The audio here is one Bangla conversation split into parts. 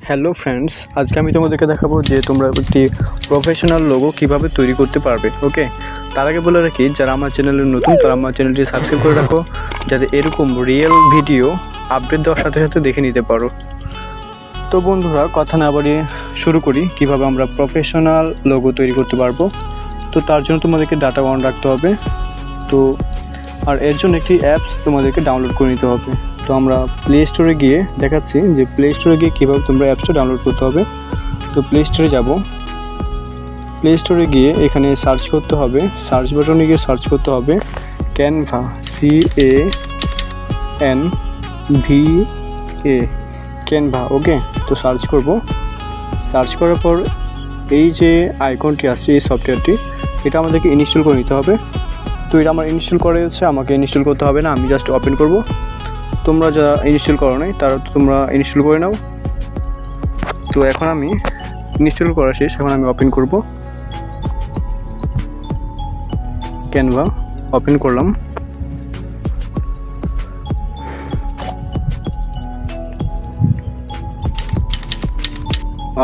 হ্যালো ফ্রেন্ডস, আজকে আমি তোমাদেরকে দেখাবো যে তোমরা একটি প্রফেশনাল লোগো কিভাবে তৈরি করতে পারবে। ওকে, তার আগে বলে রাখি যারা আমার চ্যানেলে নতুন তারা আমার চ্যানেলটি সাবস্ক্রাইব করে রাখো, যাতে এরকম রিয়েল ভিডিও আপডেট দেওয়ার সাথে সাথে দেখে নিতে পারো। তো বন্ধুরা, কথা না বাড়িয়ে শুরু করি কিভাবে আমরা প্রফেশনাল লোগো তৈরি করতে পারবো। তো তার জন্য তোমাদেরকে ডাটা অন রাখতে হবে। তো আর এর জন্য একটি অ্যাপস তোমাদেরকে ডাউনলোড করে নিতে হবে। তো আমরা প্লে স্টোরে গিয়ে দেখাচ্ছি যে প্লে স্টোরে গিয়ে কীভাবে তোমরা অ্যাপসটা ডাউনলোড করতে হবে। তো প্লে স্টোরে যাব, প্লে স্টোরে গিয়ে এখানে সার্চ করতে হবে, সার্চ বাটনে গিয়ে সার্চ করতে হবে ক্যানভা, CANVA, ক্যানভা। ওকে, তো সার্চ করব। সার্চ করার পর এই যে আইকনটি আসছে, এই সফটওয়্যারটি, এটা আমাদেরকে ইনস্টল করে নিতে হবে। তো এটা আমার ইনস্টল করে হচ্ছে, আমাকে ইনস্টল করতে হবে না, আমি জাস্ট ওপেন করব। তোমরা যারা ইনস্টল করো নাই তারা তোমরা ইনস্টল করে নাও। তো এখন আমি ইনস্টল করা শেষ, এখন আমি ওপেন করব। ক্যানভা ওপেন করলাম।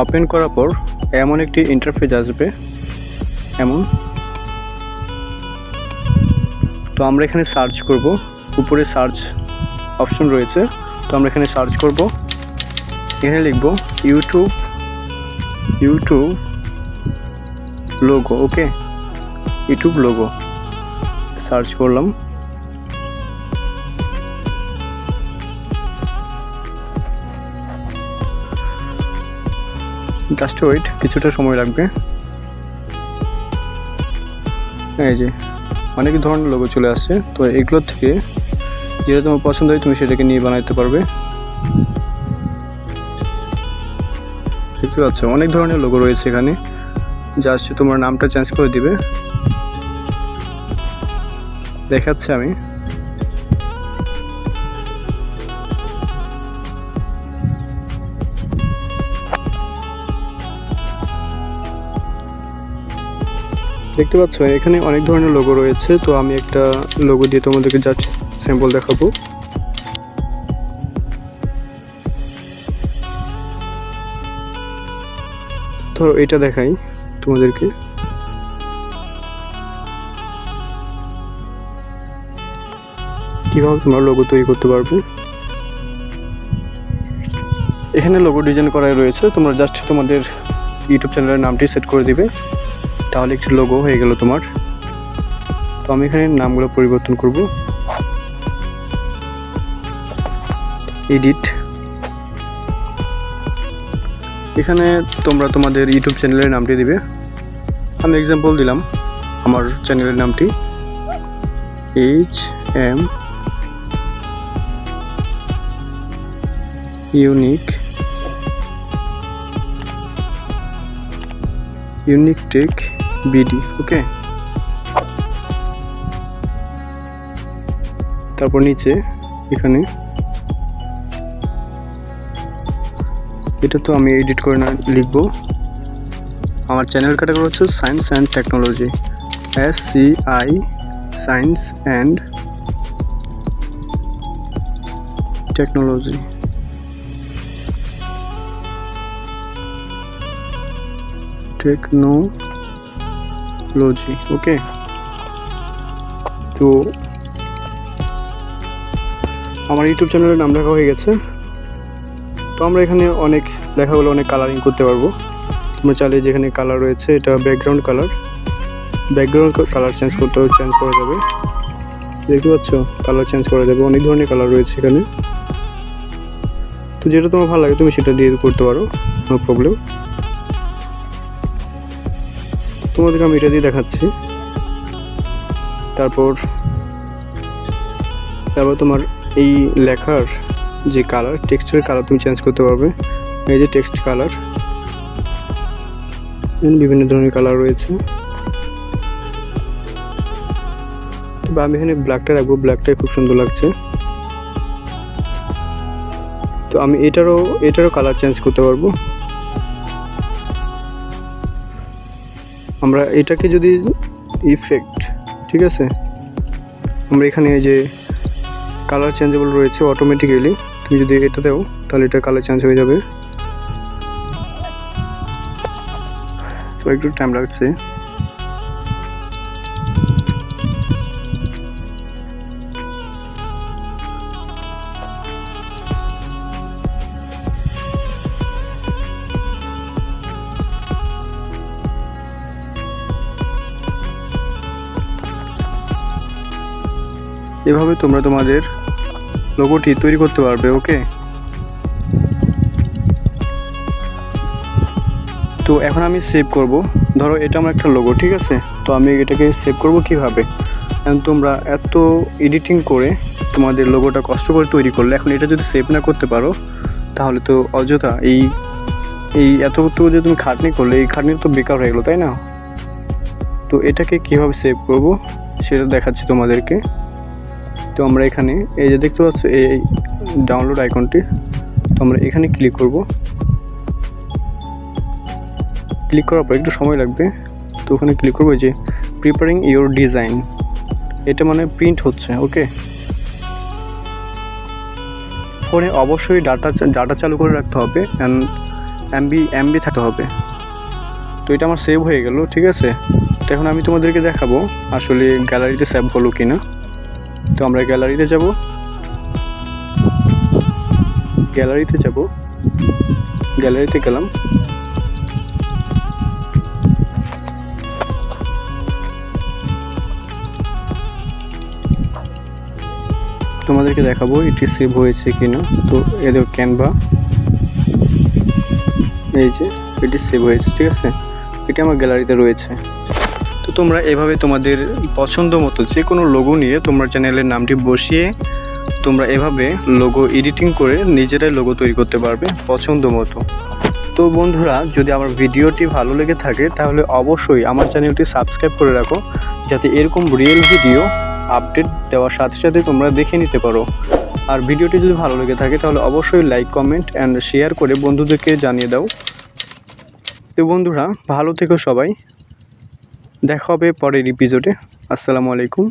ওপেন করার পর এমন একটি ইন্টারফেস আসবে, এমন। তো আমরা এখানে সার্চ করব, উপরে সার্চ অপশন রয়েছে। তো আমরা এখানে সার্চ করব, এখানে লিখব ইউটিউব লোগো। ওকে, ইউটিউব লোগো সার্চ করলাম। জাস্ট ওয়েট, কিছুটা সময় লাগবে। এই যে অনেক ধরনের লোগো চলে আসছে। তো এগুলোর থেকে যেটা তোমার পছন্দ হয় তুমি সেটাকে নিয়ে বানাইতে পারবে। দেখতে পাচ্ছ অনেক ধরনের লোগো রয়েছে এখানে, জাস্ট তোমার নামটা চেঞ্জ করে দিবে। দেখাচ্ছি আমি। দেখতে পাচ্ছ এখানে অনেক ধরনের লোগো রয়েছে। তো আমি একটা লোগো দিয়ে তোমাদেরকে জাস্ট স্যাম্পল দেখাবো। ধরো এটা দেখাই তোমাদেরকে। কিভাবে তোমরা লোগো তৈরি করতে পারবে। এখানে লোগো ডিজাইন করাই রয়েছে, তোমরা জাস্ট তোমাদের ইউটিউব চ্যানেলের নামটি সেট করে দিবে, তাহলে একটি লোগো হয়ে গেল তোমার। তো আমি এখানে নামগুলো পরিবর্তন করব। এডিট, এখানে তোমরা তোমাদের ইউটিউব চ্যানেলের নামটি দিবে। আমি এক্সাম্পল দিলাম আমার চ্যানেলের নামটি HM ইউনিক টেক BD। ওকে, তারপর নিচে এখানে এটা তো আমি এডিট করে না লিখব। আমার চ্যানেল ক্যাটাগরি হচ্ছে science and technology, SCI, science and technology. Okay, তো আমার ইউটিউব চ্যানেলের নাম লেখা হয়ে গেছে। তো আমরা এখানে অনেক লেখাগুলো অনেক কালারিং করতে পারবো। তোমরা চাইলে যেখানে কালার রয়েছে, এটা ব্যাকগ্রাউন্ড কালার চেঞ্জ করা যাবে। দেখতে পাচ্ছ কালার চেঞ্জ করা যাবে, অনেক ধরনের কালার রয়েছে এখানে। তো যেটা তোমার ভালো লাগে তুমি সেটা দিয়ে করতে পারো, নো প্রবলেম। তোমাদেরকে আমি এটা দিয়ে দেখাচ্ছি। তারপর তোমার এই লেখার যে কালার, টেক্সটের কালার তুমি চেঞ্জ করতে পারবে। এই যে টেক্সট কালার, বিভিন্ন ধরনের কালার রয়েছে। তবে আমি এখানে ব্ল্যাকটা রাখবো, ব্ল্যাকটাই খুব সুন্দর লাগছে। তো আমি এটারও কালার চেঞ্জ করতে পারবো। আমরা এটাকে যদি ইফেক্ট, ঠিক আছে, আমরা এখানে এই যে কালার চেঞ্জেবল রয়েছে অটোমেটিক্যালি, তুমি যদি এটা দাও তাহলে এটা কালার চেঞ্জ হয়ে যাবে। তো একটু টাইম লাগছে। এভাবে তোমরা তোমাদের লোগোটি তৈরি করতে পারবে। ওকে, তো এখন আমি সেভ করব। ধরো এটা আমার একটা লোগো, ঠিক আছে? তো আমি এটাকে সেভ করব কিভাবে? এখন তোমরা এত এডিটিং করে তোমাদের লোগোটা কষ্ট করে তৈরি করলে, এখন এটা যদি সেভ না করতে পারো তাহলে তো অযথা এই এতটুকু যে তুমি খাটনি করলে, এই খাটনি তো বেকার হয়ে গেলো, তাই না? তো এটাকে কিভাবে সেভ করব সেটা দেখাচ্ছি তোমাদেরকে। তো আমরা এখানে এই যে দেখতে পাচ্ছ এই ডাউনলোড আইকনটি, তো আমরা এখানে ক্লিক করব। ক্লিক করার পর একটু সময় লাগবে, তো ওখানে ক্লিক করবো যে প্রিপারিং ইওর ডিজাইন, এটা মানে প্রিন্ট হচ্ছে। ওকে, ফোনে অবশ্যই ডাটা চালু করে রাখতে হবে অ্যান্ড এমবি থাকতে হবে। তো এটা আমার সেভ হয়ে গেল, ঠিক আছে? তো এখন আমি তোমাদেরকে দেখাবো আসলে গ্যালারিতে সেভ হলো কিনা। তো আমরা গ্যালারিতে যাব, গ্যালারিতে গেলাম। তোমাদেরকে দেখাবো এটি সেভ হয়েছে কিনা। তো এদের ক্যানভা, এই যে এটি সেভ হয়েছে, ঠিক আছে? এটি আমার গ্যালারিতে রয়েছে। তো তোমরা এভাবে তোমাদের পছন্দ মতো যে কোনো লোগো নিয়ে তোমরা চ্যানেলের নামটি বসিয়ে তোমরা এভাবে লোগো এডিটিং করে নিজেরাই লোগো তৈরি করতে পারবে পছন্দ মতো। তো বন্ধুরা, যদি আমার ভিডিওটি ভালো লেগে থাকে তাহলে অবশ্যই আমার চ্যানেলটি সাবস্ক্রাইব করে রাখো, যাতে এরকম রিয়েল ভিডিও আপডেট দেওয়ার সাথে সাথে তোমরা দেখে নিতে পারো। আর ভিডিওটি যদি ভালো লেগে থাকে তাহলে অবশ্যই লাইক, কমেন্ট অ্যান্ড শেয়ার করে বন্ধুদেরকে জানিয়ে দাও। তো বন্ধুরা, ভালো থেকো সবাই, দেখা হবে পরের এপিসোডে। আসসালামু আলাইকুম।